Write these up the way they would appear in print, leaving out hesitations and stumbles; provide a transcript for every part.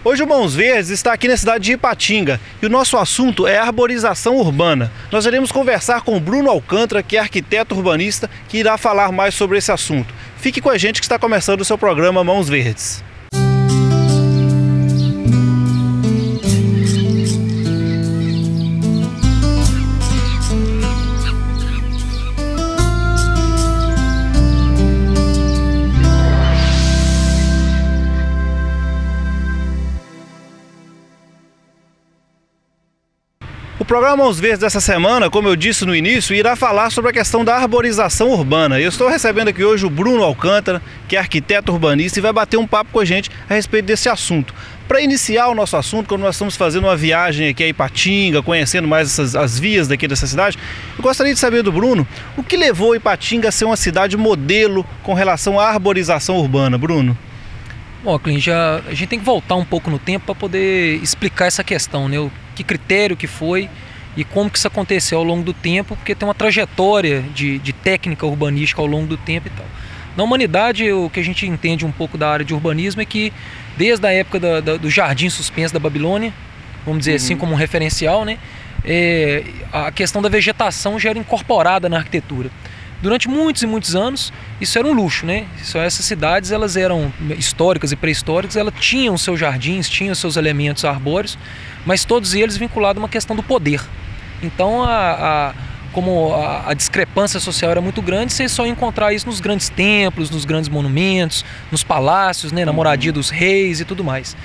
Hoje o Mãos Verdes está aqui na cidade de Ipatinga e o nosso assunto é arborização urbana. Nós iremos conversar com o Bruno Alcântara, que é arquiteto urbanista, que irá falar mais sobre esse assunto. Fique com a gente que está começando o seu programa Mãos Verdes. O programa Mãos Verdes dessa semana, como eu disse no início, irá falar sobre a questão da arborização urbana. Eu estou recebendo aqui hoje o Bruno Alcântara, que é arquiteto urbanista, e vai bater um papo com a gente a respeito desse assunto. Para iniciar o nosso assunto, quando nós estamos fazendo uma viagem aqui a Ipatinga, conhecendo mais as vias daqui dessa cidade, eu gostaria de saber do Bruno, o que levou Ipatinga a ser uma cidade modelo com relação à arborização urbana, Bruno? Bom, Clint, a gente tem que voltar um pouco no tempo para poder explicar essa questão, né? Que critério que foi e como que isso aconteceu ao longo do tempo, porque tem uma trajetória de técnica urbanística ao longo do tempo e tal. Na humanidade, o que a gente entende um pouco da área de urbanismo é que desde a época do jardim suspenso da Babilônia, vamos dizer assim como um referencial, né? A questão da vegetação já era incorporada na arquitetura. Durante muitos e muitos anos, isso era um luxo, né? Essas cidades, elas eram históricas e pré-históricas, elas tinham seus jardins, tinham seus elementos arbóreos, mas todos eles vinculados a uma questão do poder. Então, como a discrepância social era muito grande, você só ia encontrar isso nos grandes templos, nos grandes monumentos, nos palácios, né? Na moradia dos reis e tudo mais.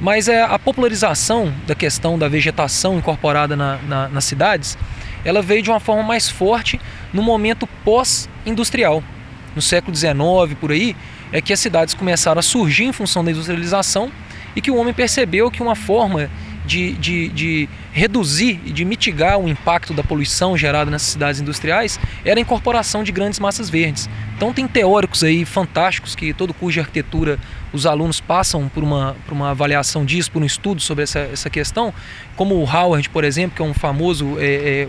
Mas a popularização da questão da vegetação incorporada nas cidades, ela veio de uma forma mais forte no momento pós-industrial. No século XIX, por aí, é que as cidades começaram a surgir em função da industrialização e que o homem percebeu que uma forma de reduzir e de mitigar o impacto da poluição gerada nessas cidades industriais era a incorporação de grandes massas verdes. Então tem teóricos aí fantásticos que todo curso de arquitetura os alunos passam por uma avaliação disso, por um estudo sobre essa questão, como o Howard, por exemplo, que é um famoso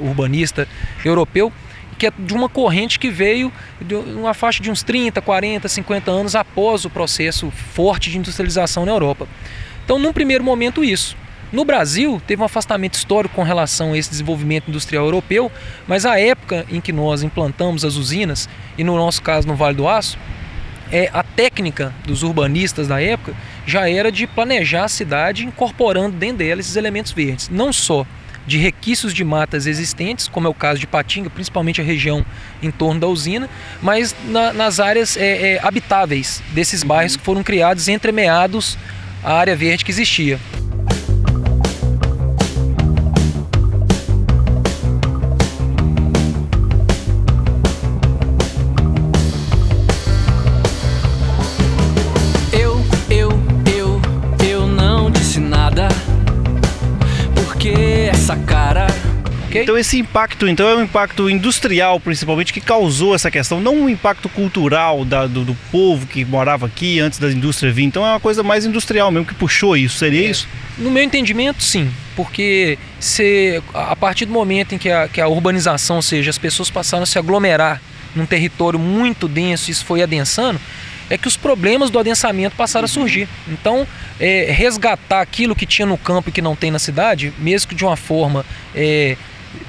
urbanista europeu, que é de uma corrente que veio de uma faixa de uns 30, 40, 50 anos após o processo forte de industrialização na Europa. Então, num primeiro momento, isso. No Brasil, teve um afastamento histórico com relação a esse desenvolvimento industrial europeu, mas a época em que nós implantamos as usinas, e no nosso caso no Vale do Aço, a técnica dos urbanistas da época já era de planejar a cidade incorporando dentro dela esses elementos verdes, não só de requisitos de matas existentes, como é o caso de Ipatinga, principalmente a região em torno da usina, mas nas áreas habitáveis desses bairros que foram criados entremeados à área verde que existia. Então esse impacto é um impacto industrial principalmente que causou essa questão, não um impacto cultural do povo que morava aqui antes da indústria vir. Então é uma coisa mais industrial mesmo que puxou isso, seria isso? No meu entendimento, sim, porque a partir do momento em que a urbanização, ou seja, as pessoas passaram a se aglomerar num território muito denso, isso foi adensando, é que os problemas do adensamento passaram a surgir. Então, resgatar aquilo que tinha no campo e que não tem na cidade, mesmo que de uma forma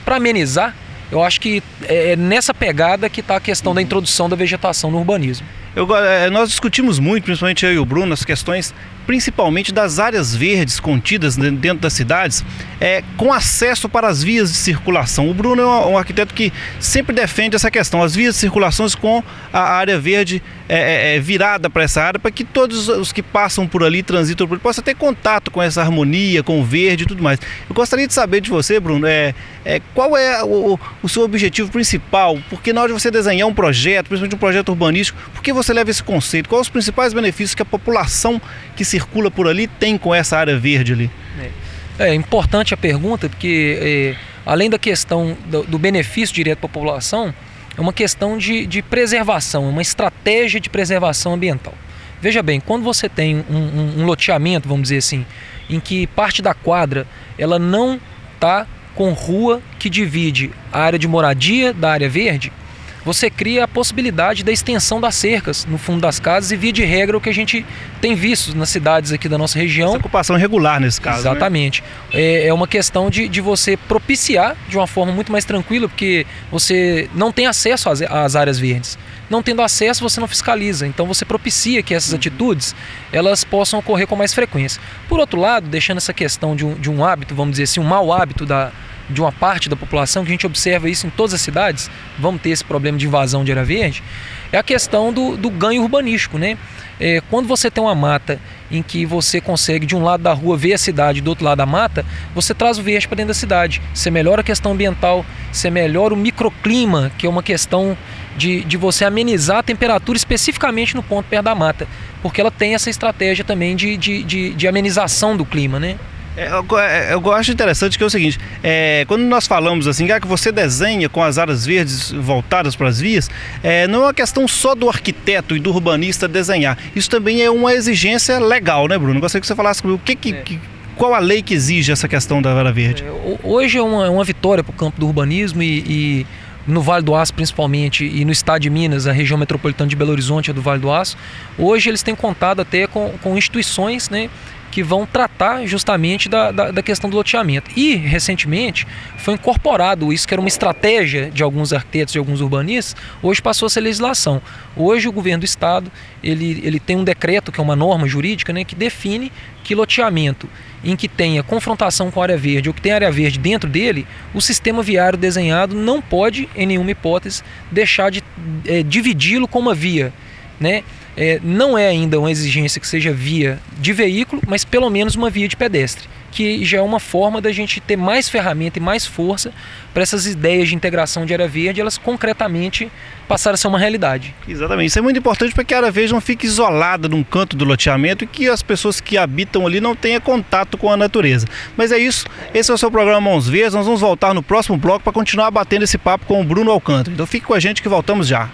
para amenizar, eu acho que é nessa pegada que está a questão da introdução da vegetação no urbanismo. Nós discutimos muito, principalmente eu e o Bruno, as questões principalmente das áreas verdes contidas dentro das cidades, com acesso para as vias de circulação. O Bruno é um arquiteto que sempre defende essa questão, as vias de circulação com a área verde virada para essa área, para que todos os que passam por ali, transitam por ali, possam ter contato com essa harmonia, com o verde e tudo mais. Eu gostaria de saber de você, Bruno, qual é o seu objetivo principal? Porque na hora de você desenhar um projeto, principalmente um projeto urbanístico, por que você leva esse conceito? Quais os principais benefícios que a população que circula por ali tem com essa área verde ali? É importante a pergunta, porque além da questão do benefício direto para a população, é uma questão de preservação, uma estratégia de preservação ambiental. Veja bem, quando você tem um loteamento, vamos dizer assim, em que parte da quadra ela não está com rua que divide a área de moradia da área verde, você cria a possibilidade da extensão das cercas no fundo das casas e, via de regra, o que a gente tem visto nas cidades aqui da nossa região. Essa ocupação irregular nesse caso. Exatamente. Né? É uma questão de você propiciar de uma forma muito mais tranquila, porque você não tem acesso às áreas verdes. Não tendo acesso, você não fiscaliza. Então você propicia que essas atitudes elas possam ocorrer com mais frequência. Por outro lado, deixando essa questão de um hábito, vamos dizer assim, um mau hábito de uma parte da população, que a gente observa isso em todas as cidades, vamos ter esse problema de invasão de área verde, é a questão do ganho urbanístico, né? Quando você tem uma mata em que você consegue de um lado da rua ver a cidade, do outro lado da mata, você traz o verde para dentro da cidade. Você melhora a questão ambiental, você melhora o microclima, que é uma questão de você amenizar a temperatura especificamente no ponto perto da mata, porque ela tem essa estratégia também de amenização do clima, né? Eu acho interessante que é o seguinte, quando nós falamos assim, que você desenha com as áreas verdes voltadas para as vias, não é uma questão só do arquiteto e do urbanista desenhar, isso também é uma exigência legal, né, Bruno? Gostaria que você falasse comigo, qual a lei que exige essa questão da área verde? Hoje é uma vitória para o campo do urbanismo e no Vale do Aço principalmente, e no estado de Minas, a região metropolitana de Belo Horizonte é do Vale do Aço. Hoje eles têm contado até com instituições, né, que vão tratar justamente da questão do loteamento. E, recentemente, foi incorporado isso, que era uma estratégia de alguns arquitetos e alguns urbanistas, hoje passou a ser legislação. Hoje o governo do estado, ele tem um decreto, que é uma norma jurídica, né, que define que loteamento em que tenha confrontação com a área verde ou que tem área verde dentro dele, o sistema viário desenhado não pode, em nenhuma hipótese, deixar de dividi-lo com uma via, né? Não é ainda uma exigência que seja via de veículo, mas pelo menos uma via de pedestre, que já é uma forma da gente ter mais ferramenta e mais força para essas ideias de integração de área verde, elas concretamente passarem a ser uma realidade. Exatamente, isso é muito importante para que a área verde não fique isolada num canto do loteamento e que as pessoas que habitam ali não tenham contato com a natureza. Mas é isso, esse é o seu programa Mãos Verdes, nós vamos voltar no próximo bloco para continuar batendo esse papo com o Bruno Alcântara. Então fique com a gente que voltamos já.